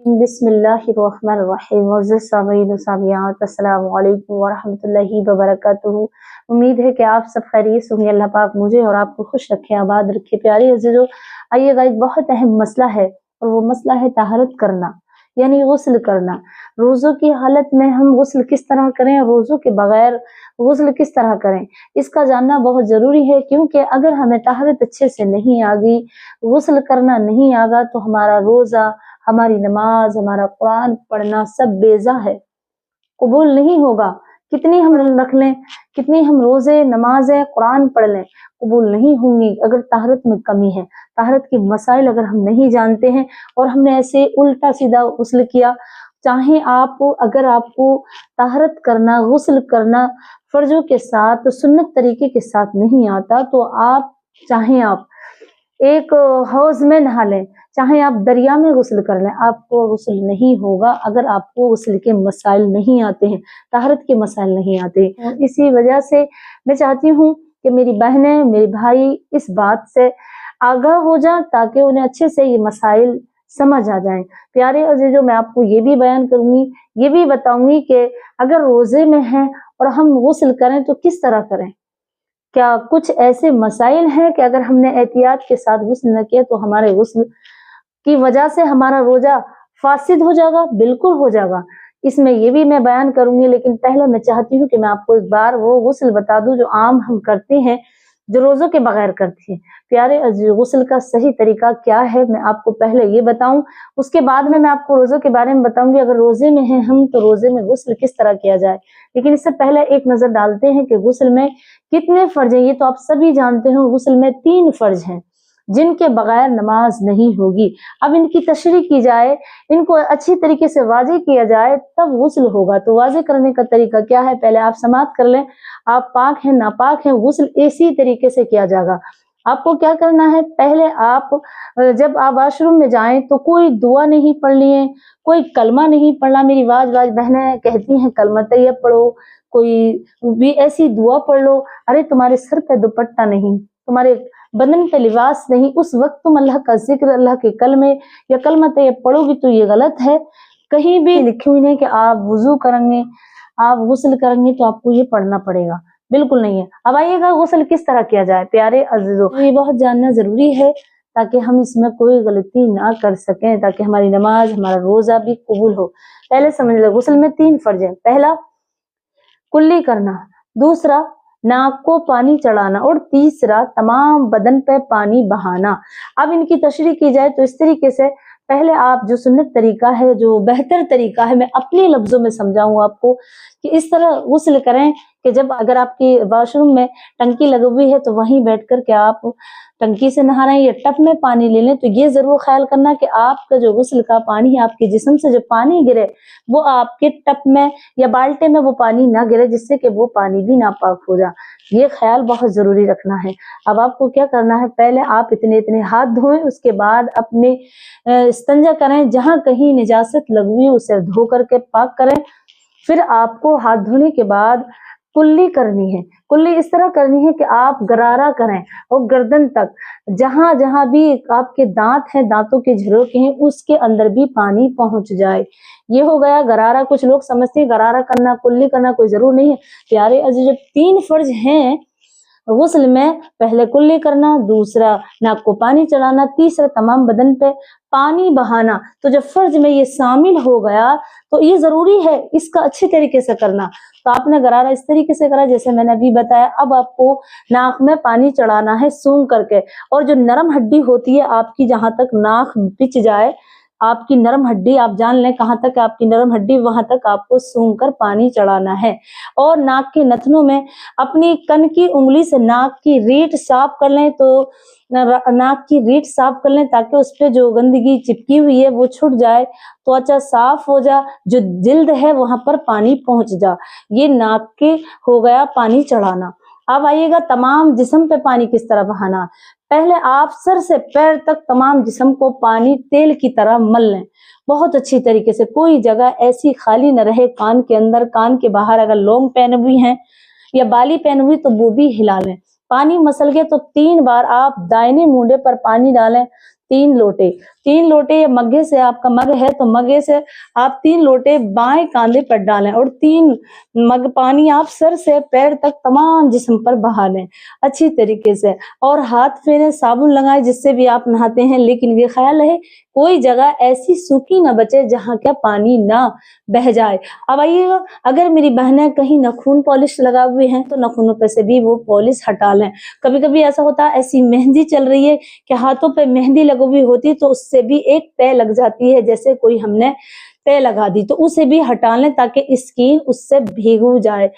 बिस्मिल्लाहिर्रहमानिर्रहीम। मुअज़्ज़िज़ सामीईन व सामियात, अस्सलामु अलैकुम व रहमतुल्लाहि व बरकातुहू। उम्मीद है कि आप सब खैरियत से होंगे। अल्लाह पाक मुझे और आपको खुश रखे, आबाद रखे। प्यारे अज़ीज़ों, आइएगा एक बहुत अहम मसला है और वो मसला है तहरत करना, यानी गुस्ल करना। रोज़ों की हालत में हम गुस्ल किस तरह करें और रोज़ों के बगैर गुस्ल किस तरह करें, इसका जानना बहुत ज़रूरी है, क्योंकि अगर हमें तहरत अच्छे से नहीं आ गई, गुस्ल करना नहीं आगा, तो हमारा रोज़ा, हमारी नमाज, हमारा कुरान पढ़ना सब बेजा है, कबूल नहीं होगा। कितनी हम रख लें, कितनी हम रोजे नमाजें कुरान पढ़ लें, कबूल नहीं होंगी अगर तहरत में कमी है। तहरत के मसाइल अगर हम नहीं जानते हैं और हमने ऐसे उल्टा सीधा गुस्ल किया, चाहे आप, अगर आपको तहरत करना, गुस्ल करना फर्जों के साथ, सुन्नत तरीके के साथ नहीं आता, तो आप चाहे आप एक हौज में नहा लें, चाहे आप दरिया में गुस्ल कर लें, आपको गुस्ल नहीं होगा अगर आपको गुस्ल के मसाइल नहीं आते हैं, तहरत के मसाइल नहीं आते। इसी वजह से मैं चाहती हूँ कि मेरी बहनें, मेरे भाई इस बात से आगाह हो जाएं, ताकि उन्हें अच्छे से ये मसाइल समझ आ जाएं। प्यारे अजीजों, मैं आपको ये भी बयान करूंगी, ये भी बताऊंगी कि अगर रोजे में हैं और हम गुस्ल करें तो किस तरह करें। क्या कुछ ऐसे मसाइल हैं कि अगर हमने एहतियात के साथ गुस्ल न किया तो हमारे गुस्ल की वजह से हमारा रोजा फासिद हो जाएगा? बिल्कुल हो जाएगा। इसमें ये भी मैं बयान करूंगी, लेकिन पहले मैं चाहती हूँ कि मैं आपको एक बार वो गुस्ल बता दूं जो आम हम करते हैं, जो रोजों के बगैर करते हैं। प्यारे अजीज, गुस्ल का सही तरीका क्या है मैं आपको पहले ये बताऊं, उसके बाद में मैं आपको रोजों के बारे में बताऊंगी। अगर रोजे में हैं हम तो रोजे में गुस्ल किस तरह किया जाए, लेकिन इससे पहले एक नजर डालते हैं कि गुस्ल में कितने फर्ज हैं। ये तो आप सभी जानते हो, गुस्ल में 3 फर्ज हैं जिनके बगैर नमाज नहीं होगी। अब इनकी तशरीह की जाए, इनको अच्छी तरीके से वाज़ेह किया जाए, तब गुस्ल होगा। तो वाज़ेह करने का तरीका क्या है, पहले आप समाअत कर लें। आप पाक हैं, नापाक हैं, गुस्ल इसी तरीके से किया जाएगा। आपको क्या करना है, पहले आप जब आप वॉशरूम में जाएं तो कोई दुआ नहीं पढ़ लिए, कोई कलमा नहीं पढ़ना। मेरी वाज बहनें कहती हैं कलमा तैयब पढ़ो, कोई भी ऐसी दुआ पढ़ लो। अरे तुम्हारे सर पे दुपट्टा नहीं, तुम्हारे बदन पे लिबास नहीं, उस वक्त तुम अल्लाह का जिक्र, अल्लाह के कलमे या कलमा तैयब पढ़ोगी तो ये गलत है। कहीं भी लिखी हुई नहीं कि आप वुजू करेंगे, आप गुस्ल करेंगे तो आपको ये पढ़ना पड़ेगा, बिल्कुल नहीं है। अब आइएगा गुस्ल किस तरह किया जाए। प्यारे अजीजों, ये बहुत जानना जरूरी है ताकि हम इसमें कोई गलती ना कर सकें, ताकि हमारी नमाज, हमारा रोजा भी कबूल हो। पहले समझ लो, गुस्ल में 3 फर्ज है। पहला कुल्ली करना, दूसरा नाक को पानी चढ़ाना और तीसरा तमाम बदन पे पानी बहाना। अब इनकी तशरीह की जाए तो इस तरीके से, पहले आप जो सुन्नत तरीका है, जो बेहतर तरीका है, मैं अपने लफ्जों में समझाऊं आपको कि इस तरह गुस्ल करें कि जब अगर आपकी वॉशरूम में टंकी लगी हुई है तो वहीं बैठ कर के आप टंकी से नहा रहे हैं या टप में पानी ले लें, तो ये जरूर ख्याल करना कि आपका जो गुस्ल का पानी है, आपके जिस्म से जो पानी गिरे वो आपके टप में या बाल्टे में वो पानी ना गिरे, जिससे कि वो पानी भी नापाक हो जाए। ये ख्याल बहुत जरूरी रखना है। अब आपको क्या करना है, पहले आप इतने इतने हाथ धोएं, उसके बाद अपने इस्तिंजा करें, जहां कहीं निजासत लगी हुई उसे धो करके पाक करें। फिर आपको हाथ धोने के बाद कुल्ली करनी है। कुल्ली इस तरह करनी है कि आप गरारा करें और गर्दन तक, जहां जहां भी आपके दांत हैं, दांतों के झरोके हैं, उसके अंदर भी पानी पहुंच जाए। ये हो गया गरारा। कुछ लोग समझते हैं गरारा करना, कुल्ली करना कोई जरूर नहीं है। प्यारे अजीज, जब 3 फर्ज हैं गुस्ल में, पहले कुल्ली करना, दूसरा नाक को पानी चढ़ाना, तीसरा तमाम बदन पे पानी बहाना, तो जब फर्ज में ये शामिल हो गया तो ये जरूरी है इसका अच्छे तरीके से करना। तो आपने गरारा इस तरीके से करा जैसे मैंने अभी बताया। अब आपको नाक में पानी चढ़ाना है सूंघ करके, और जो नरम हड्डी होती है आपकी, जहां तक नाक पिच जाए, आपकी नरम हड्डी, आप जान लें कहां तक आपकी नरम हड्डी, वहां तक आपको सूंघ कर पानी चढ़ाना है। और नाक के नथनों में अपनी कन की उंगली से नाक की रीढ़ साफ कर लें, तो नाक की रीढ़ साफ कर लें ताकि उस पर जो गंदगी चिपकी हुई है वो छूट जाए, त्वचा साफ हो जा, जो जिल्द है वहां पर पानी पहुंच जा। ये नाक के हो गया पानी चढ़ाना। अब आइएगा तमाम जिस्म पे पानी किस तरह बहाना। पहले आप सर से पैर तक तमाम जिस्म को पानी तेल की तरह मल लें, बहुत अच्छी तरीके से। कोई जगह ऐसी खाली न रहे, कान के अंदर, कान के बाहर अगर लौंग पहने हुई हैं या बाली पहनी हुई तो वो भी हिला लें। पानी मसल के तो 3 बार आप दाहिने मूंढे पर पानी डालें, 3 लोटे। 3 लोटे या मग्गे से, आपका मग है तो मग्गे से आप 3 लोटे बाएं कांधे पर डालें और 3 मग पानी आप सर से पैर तक तमाम जिस्म पर बहा लें अच्छी तरीके से, और हाथ फेरें, साबुन लगाएं जिससे भी आप नहाते हैं, लेकिन ये ख्याल रहे कोई जगह ऐसी सूखी ना बचे जहां क्या पानी ना बह जाए। अब आइएगा, अगर मेरी बहनें कहीं नखून पॉलिश लगा हुए हैं तो नखूनों पे से भी वो पॉलिश हटा लें। कभी कभी ऐसा होता है ऐसी मेहंदी चल रही है कि हाथों पे मेहंदी लगी हुई होती तो उससे भी एक तय लग जाती है, जैसे कोई हमने तय लगा दी, तो उसे भी हटा लें ताकि स्किन उससे भीग जाए,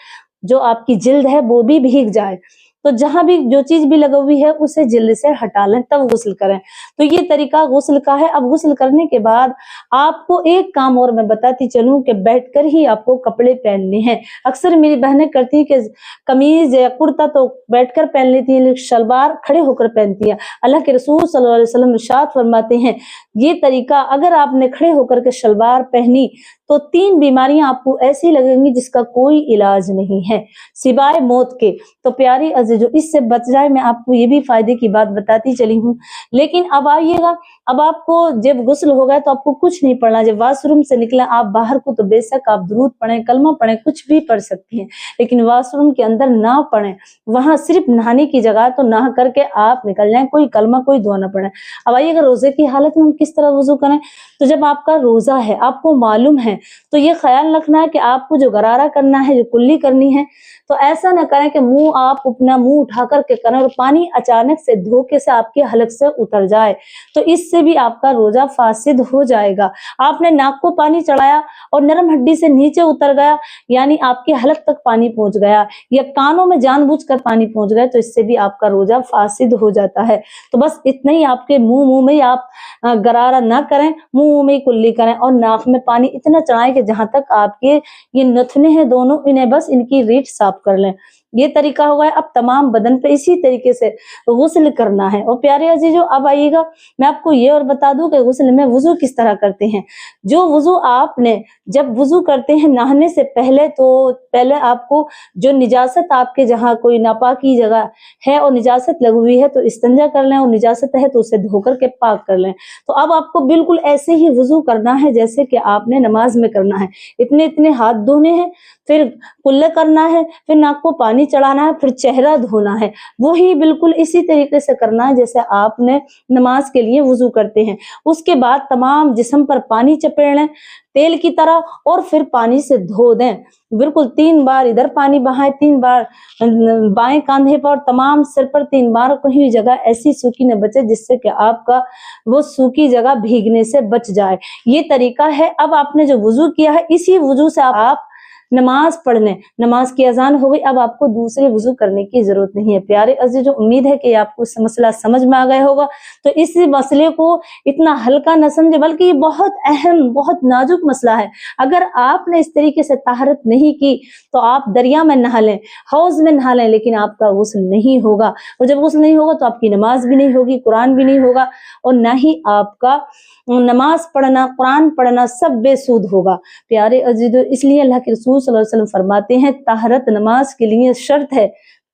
जो आपकी जिल्द है वो भी भीग जाए। तो जहां भी जो चीज भी लगी हुई है उसे जिल्द से हटा लें तब गुस्ल करें। तो ये तरीका गुस्ल का है। अब गुस्ल करने के बाद आपको एक काम और मैं बताती चलूं कि बैठकर ही आपको कपड़े पहनने हैं। अक्सर मेरी बहनें करती हैं कि कमीज या कुर्ता तो बैठकर पहन लेती है, शलवार खड़े होकर पहनती है। अल्लाह के रसूल सल्लल्लाहु अलैहि वसल्लम इरशाद फरमाते हैं, ये तरीका अगर आपने खड़े होकर के शलवार पहनी तो 3 बीमारियां आपको ऐसी लगेंगी जिसका कोई इलाज नहीं है सिवाय मौत के। तो प्यारी अजीजों, इससे बच जाए, मैं आपको ये भी फायदे की बात बताती चली हूँ। लेकिन अब आइएगा, अब आपको जब गुस्ल हो गया तो आपको कुछ नहीं पढ़ना। जब वॉशरूम से निकला आप बाहर को तो बेशक आप दुरूद पढ़ें, कलमा पढ़ें, कुछ भी पढ़ सकती हैं, लेकिन वॉशरूम के अंदर ना पढ़ें। वहां सिर्फ नहाने की जगह तो नहा करके आप निकल जाएं, कोई कलमा कोई दुआ ना पढ़ें। अब आइएगा, रोजे की हालत में हम किस तरह वुजू करें। तो जब आपका रोजा है, आपको मालूम है, तो ये ख्याल रखना है कि आपको जो गरारा करना है, जो कुल्ली करनी है, तो ऐसा ना करें कि मुंह आप अपना मुंह उठा करके करें और पानी अचानक से धोखे से आपके हलक से उतर जाए, तो इससे भी आपका रोजा फासिद हो जाएगा। आपने नाक को पानी चढ़ाया और नरम हड्डी से नीचे उतर गया, यानी आपके हलक तक पानी पहुंच गया, या कानों में जानबूझकर पानी पहुंच गया, तो इससे भी आपका रोजा फासिद हो जाता है। तो बस इतना ही, आपके मुंह में ही आप गरारा ना करें, मुंह में ही कुल्ली करें और नाक में पानी इतना चढ़ाएं कि जहां तक आपके ये नथुने हैं दोनों, इन्हें बस इनकी रीढ़ साफ कर लें। ये तरीका हुआ है। अब तमाम बदन पे इसी तरीके से गुस्ल करना है। और प्यारे अजीजों, अब आइएगा, मैं आपको ये और बता दूं कि गुस्ल में वुजू किस तरह करते हैं। जो वुजू आपने जब वुजू करते हैं नहाने से पहले, तो पहले आपको जो निजासत आपके जहाँ कोई नापाकी जगह है और निजासत लगी हुई है तो इस्तिंजा कर लें, और निजासत है तो उसे धोकर के पाक कर लें। तो अब आपको बिल्कुल ऐसे ही वुजू करना है जैसे कि आपने नमाज में करना है। इतने इतने हाथ धोने हैं, फिर कुल्ले करना है, फिर नाक को पानी चढ़ाना है, फिर चेहरा धोना है। वही बिल्कुल इसी तरीके से करना है जैसे आपने नमाज के लिए वुजू करते हैं। उसके बाद तमाम जिस्म पर पानी चपेड़ लें तेल की तरह, और फिर पानी से धो दें। बिल्कुल 3 बार इधर पानी बहाएं, 3 बार बाएं कांधे पर, तमाम सिर पर 3 बार। कहीं जगह ऐसी सूखी न बचे जिससे कि आपका वो सूखी जगह भीगने से बच जाए। ये तरीका है। अब आपने जो वुजू किया है, इसी वुजू से आप नमाज पढ़ लें। नमाज की अजान हो गई, अब आपको दूसरे वुजू करने की जरूरत नहीं है। प्यारे अजीजों, उम्मीद है कि आपको मसला समझ में आ गया होगा। तो इस मसले को इतना हल्का न समझे, बल्कि ये बहुत अहम, बहुत नाजुक मसला है। अगर आपने इस तरीके से ताहरत नहीं की तो आप दरिया में नहा लें, हौज में नहा लें, लेकिन आपका गुस्ल नहीं होगा। और जब गुस्ल नहीं होगा तो आपकी नमाज भी नहीं होगी, कुरान भी नहीं होगा, और ना ही आपका नमाज पढ़ना, कुरान पढ़ना सब बेसूद होगा। प्यारे अजीजों, इसलिए अल्लाह के रसूल सल्लल्लाहु अलैहि वसल्लम फरमाते हैं, ताहरत नमाज के लिए शर्त है,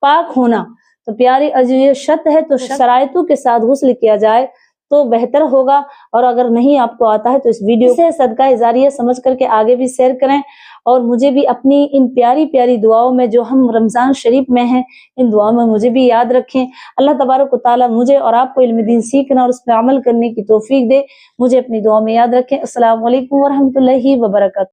पाक होना। तो प्यारे अजीजों, शर्त है तो शराइतों के साथ गुस्ल किया जाए तो बेहतर होगा। और अगर नहीं आपको आता है तो इस वीडियो से सदका जारिया समझ करके आगे भी शेयर करें, और मुझे भी अपनी इन प्यारी प्यारी दुआओं में, जो हम रमजान शरीफ में हैं, इन दुआओं में मुझे भी याद रखें। अल्लाह तबारक व तआला मुझे और आपको इल्म दीन सीखना और उस पर अमल करने की तौफीक दे। मुझे अपनी दुआ में याद रखें। अस्सलामु अलैकुम व रहमतुल्लाहि व बरकातहू।